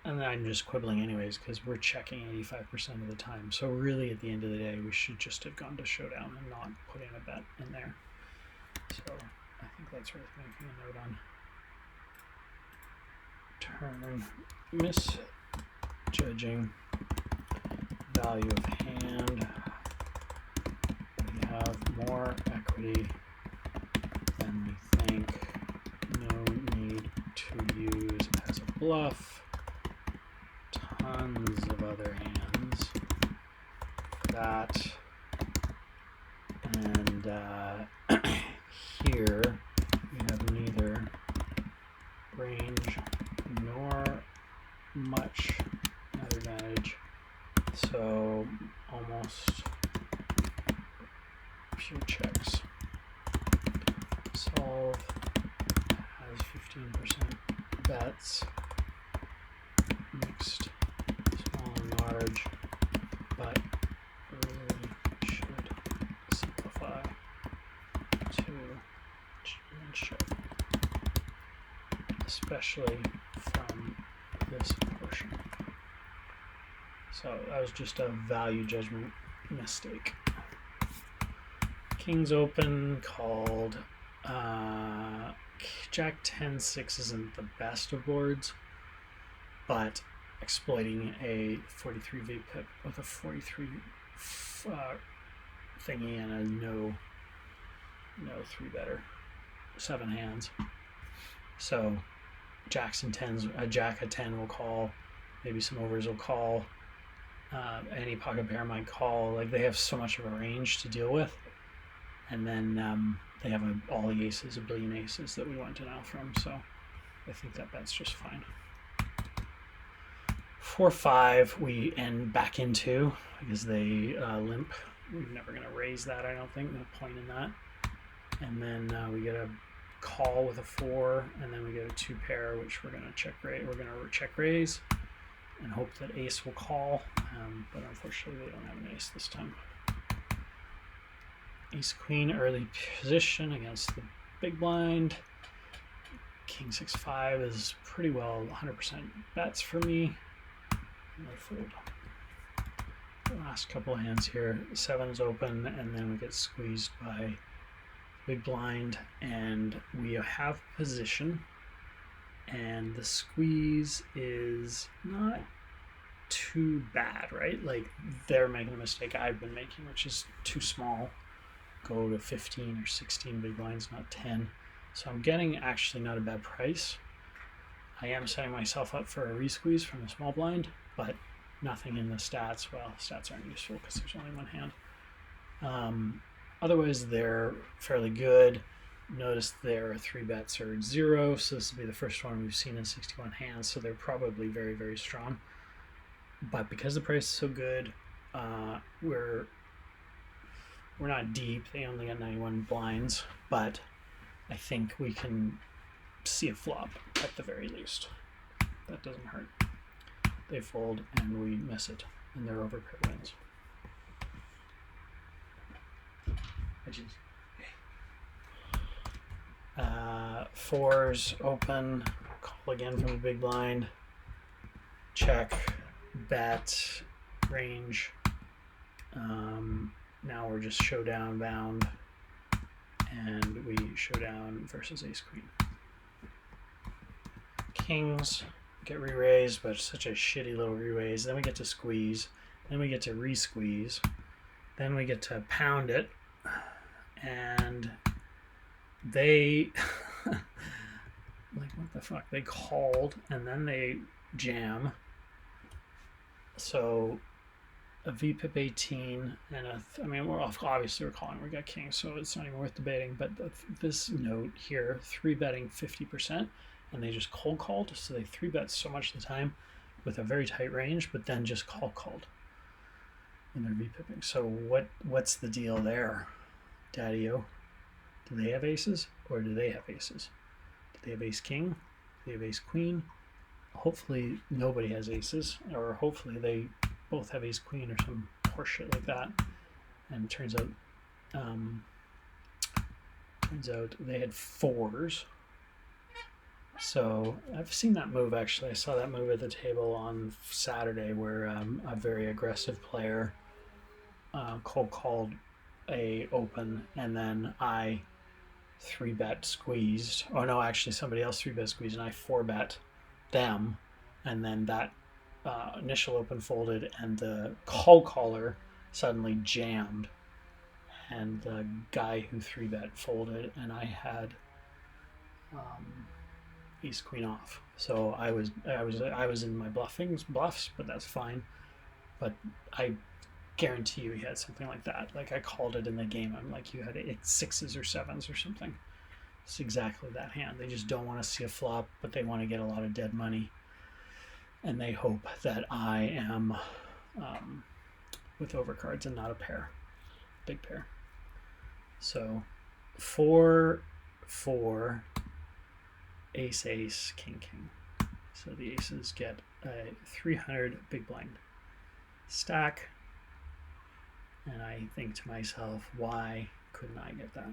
S1: And I'm just quibbling anyways, because we're checking 85% of the time. So really, at the end of the day, we should just have gone to showdown and not put in a bet in there. So I think that's worth making a note on. Turn, misjudging value of hand. We have more equity than we think. No need to use as a bluff. Tons of other hands for that. And here we have neither range nor much nut advantage, so almost pure checks. Solve has 15% bets, mixed small and large, but really should simplify to check, especially from this portion. So that was just a value judgment mistake. King's open, called. Jack 10-6 isn't the best of boards, but exploiting a 43 VPIP with a 43 thingy and a no 3-better, 7 hands. So jacks and 10s, a jack a 10 will call, Maybe some overs will call. Any pocket pair might call. Like, they have so much of a range to deal with. And then they have all the aces, a billion aces that we want to know from. So I think that bet's just fine. 4-5, we end back into because they limp. We're never going to raise that, I don't think. No point in that. And then we get a call with a 4, and then we get a 2 pair, which we're going to check raise. We're going to check raise and hope that ace will call. But unfortunately, they don't have an ace this time. Ace queen, early position against the big blind. King 6-5 is pretty well 100% bets for me. And I fold. The last couple of hands here, 7's open, and then we get squeezed by big blind, and we have position, and the squeeze is not too bad, right? Like, they're making a mistake I've been making, which is too small. Go to 15 or 16 big blinds, not 10. So I'm getting actually not a bad price. I am setting myself up for a resqueeze from the small blind, but nothing in the stats. Well, stats aren't useful because there's only one hand. Otherwise, they're fairly good. Notice their 3 bets are 0, so this will be the first one we've seen in 61 hands, so they're probably very, very strong. But because the price is so good, we're not deep. They only got 91 blinds, but I think we can see a flop at the very least. That doesn't hurt. They fold and we miss it, and their overpair wins. Fours open, call again from the big blind, check, bet, range. Now we're just showdown bound, and we showdown versus ace queen. Kings get re-raised, but such a shitty little re-raise. Then we get to squeeze, then we get to re-squeeze, then we get to pound it, and they like, what the fuck, they called and then they jam. So a VPIP 18 and we're obviously we're calling, we got king, so it's not even worth debating, but this note here, 3-betting 50%, and they just cold called, so they 3-bet so much of the time with a very tight range, but then just called when they're VPIPing. So what's the deal there, Daddy-o? Do they have aces, or do they have aces? Do they have ace king? Do they have ace queen? Hopefully nobody has aces, or hopefully they both have ace queen or some horseshit like that. And it turns out they had 4s. So I've seen that move, actually. I saw that move at the table on Saturday where a very aggressive player cold called a open, and then I 3-bet squeezed. Oh no, actually somebody else 3-bet squeezed, and I 4-bet them, and then that initial open folded, and the call caller suddenly jammed, and the guy who 3-bet folded, and I had ace queen off. So I was in my bluffs, but that's fine. But I guarantee you he had something like that. Like, I called it in the game. I'm like, you had 6s or 7s or something. It's exactly that hand. They just don't want to see a flop, but they want to get a lot of dead money, and they hope that I am with overcards and not a pair, big pair. So 4-4, ace ace, king king. So the aces get a 300 big blind stack, and I think to myself, why couldn't I get that?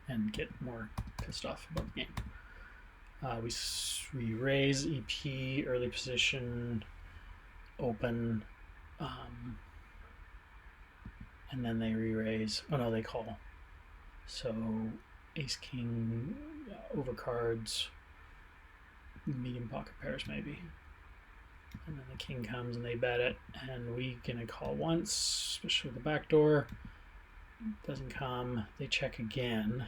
S1: And get more pissed off about the game. We raise EP, early position, open, and then they re-raise. Oh no, they call. So ace king, overcards, medium pocket pairs maybe. And then the king comes and they bet it, and we gonna call once, especially with the back door. Doesn't come. They check again.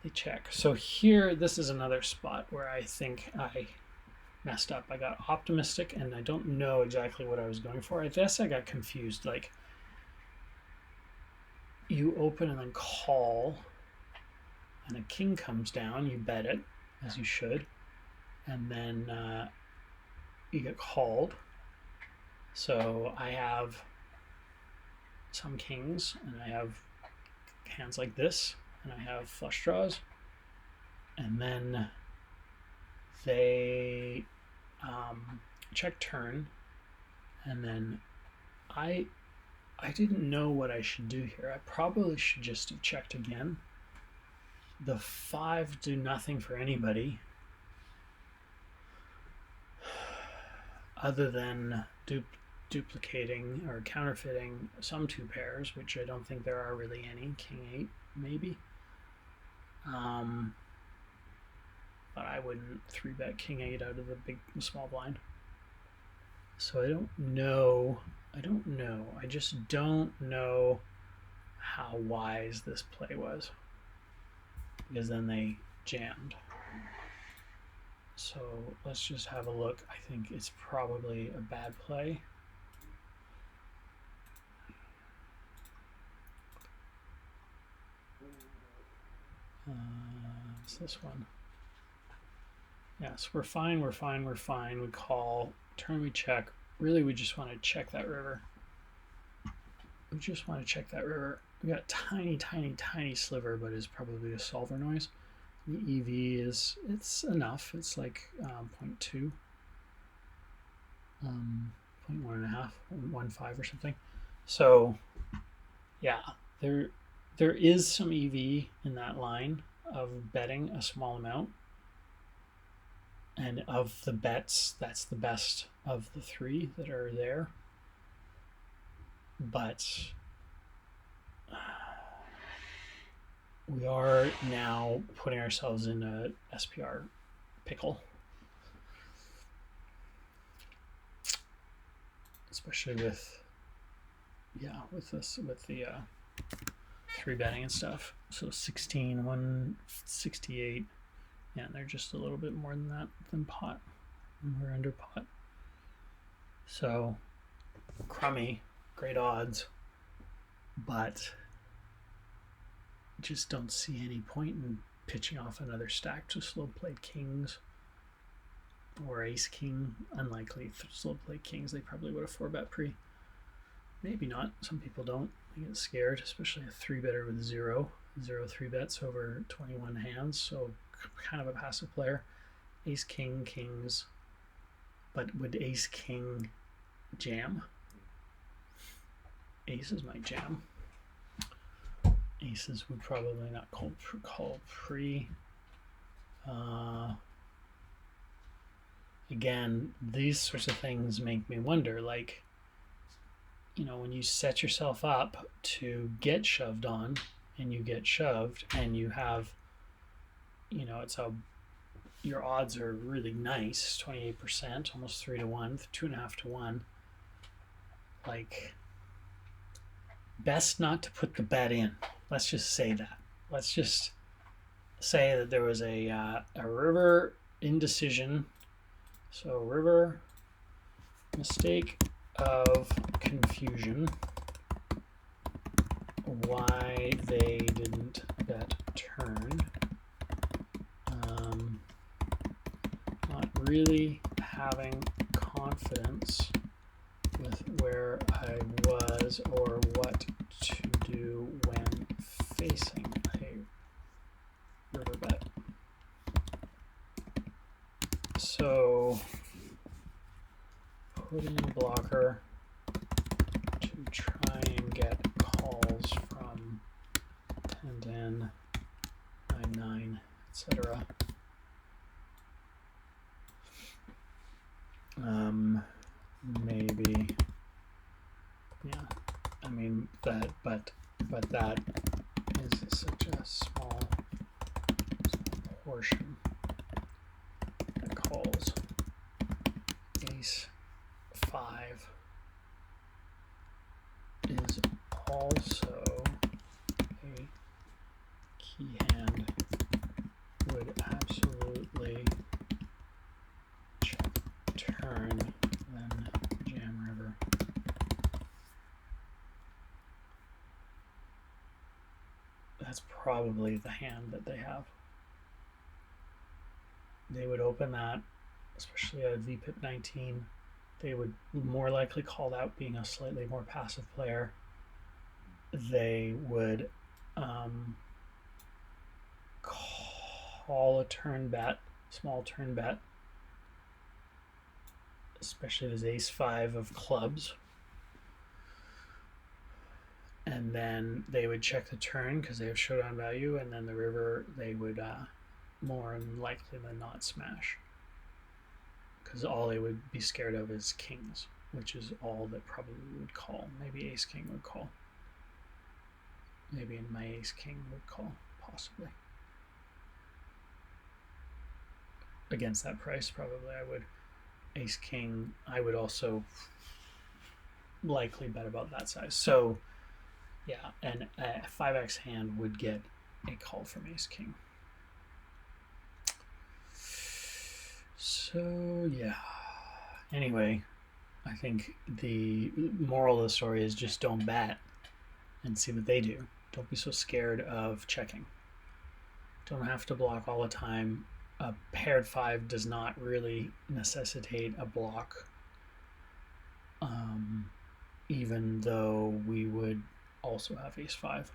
S1: They check. So here, this is another spot where I think I messed up. I got optimistic, and I don't know exactly what I was going for. I guess I got confused. Like, you open and then call, and a king comes down. You bet it, as you should, and then you get called. So I have some kings, and I have hands like this, and I have flush draws, and then they check turn, and then I didn't know what I should do here. I probably should just have checked again. The 5 do nothing for anybody other than duplicating or counterfeiting some 2 pairs, which I don't think there are really any. King 8 maybe, but I wouldn't 3-bet King 8 out of the small blind. So I don't know. I just don't know how wise this play was, because then they jammed. So let's just have a look. I think it's probably a bad play. It's this one. Yes, we're fine. We call. Turn, we check. Really, we just want to check that river. We got tiny sliver, but it's probably a solver noise. The EV it's enough. It's like 0.2, 0.1.5, 1.5 or something. So yeah, there is some EV in that line of betting a small amount. And of the bets, that's the best of the 3 that are there. But we are now putting ourselves in a SPR pickle. Especially with the 3 betting and stuff. So 16, 168. Yeah, they're just a little bit more than that than pot. We're under pot. So crummy, great odds, but just don't see any point in pitching off another stack to slow played kings or ace king. Unlikely slow played kings. They probably would have 4-bet pre. Maybe not. Some people don't. They get scared, especially a 3-better with 0 3-bets over 21 hands. So kind of a passive player. Ace king, kings, but would ace king jam? Aces might jam. Aces would probably not call pre. Again, these sorts of things make me wonder, like, when you set yourself up to get shoved on, and you get shoved, and you have, your odds are really nice, 28%, almost 3 to 1, 2.5 to 1. Like, best not to put the bet in. Let's just say that. Let's just say that there was a river indecision. So river mistake of confusion. Why they didn't bet turn. Not really having confidence with where I was or what to do when facing a river bet. So put in a blocker to try and get calls from 10-10, 9-9, etc. Maybe, yeah. I mean but that is such a small portion that calls. Ace 5 is also a key hand. Would absolutely check probably the hand that they have. They would open that, especially a VPIP 19. They would more likely call out being a slightly more passive player. They would call a turn bet, small turn bet, especially if there's ace-5 of clubs. And then they would check the turn because they have showdown value, and then the river they would more likely than not smash, because all they would be scared of is kings, which is all that probably would call. Maybe ace king would call. Maybe in my ace king would call, possibly. Against that price, probably I would. Ace king, I would also likely bet about that size. So yeah, and a 5x hand would get a call from ace king. So yeah, anyway, I think the moral of the story is just don't bet and see what they do. Don't be so scared of checking. Don't have to block all the time. A paired 5 does not really necessitate a block, even though we would also have ace-5.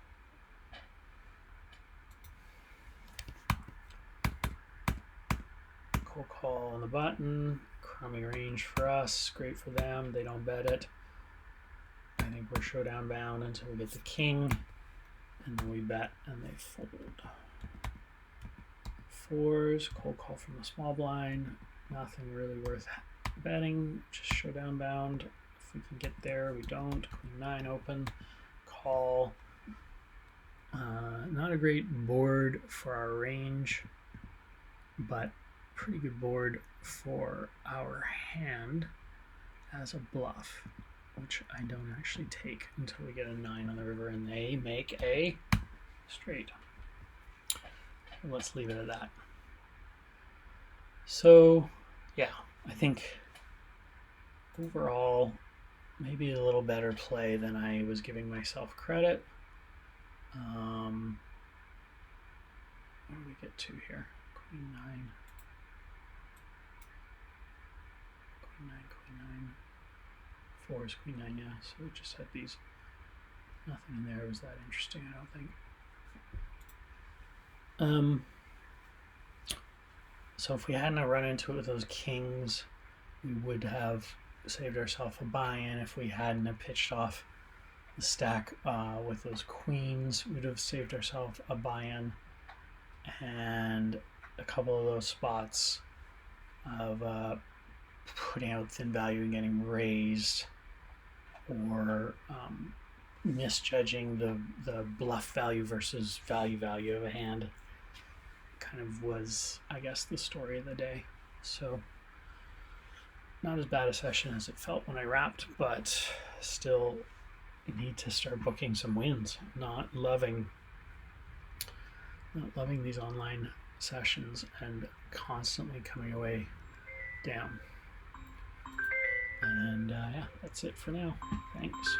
S1: Cold call on the button. Crummy range for us. Great for them. They don't bet it. I think we're showdown bound until we get the king, and then we bet and they fold. 4s, cold call from the small blind. Nothing really worth betting. Just showdown bound. If we can get there, we don't. Queen 9 open. Call. Not a great board for our range, but pretty good board for our hand as a bluff, which I don't actually take until we get a 9 on the river and they make a straight. Let's leave it at that. So yeah, I think overall maybe a little better play than I was giving myself credit. What do we get to here? Queen 9. Queen 9, Queen 9. 4 is Queen 9, yeah. So we just had these. Nothing in there was that interesting, I don't think. So if we hadn't run into it with those kings, we would have saved ourselves a buy-in. If we hadn't have pitched off the stack with those queens, we'd have saved ourselves a buy-in and a couple of those spots of putting out thin value and getting raised, or misjudging the bluff value versus value of a hand. Kind of was, I guess, the story of the day. So not as bad a session as it felt when I wrapped, but still need to start booking some wins. Not loving these online sessions and constantly coming away down. And yeah, that's it for now. Thanks.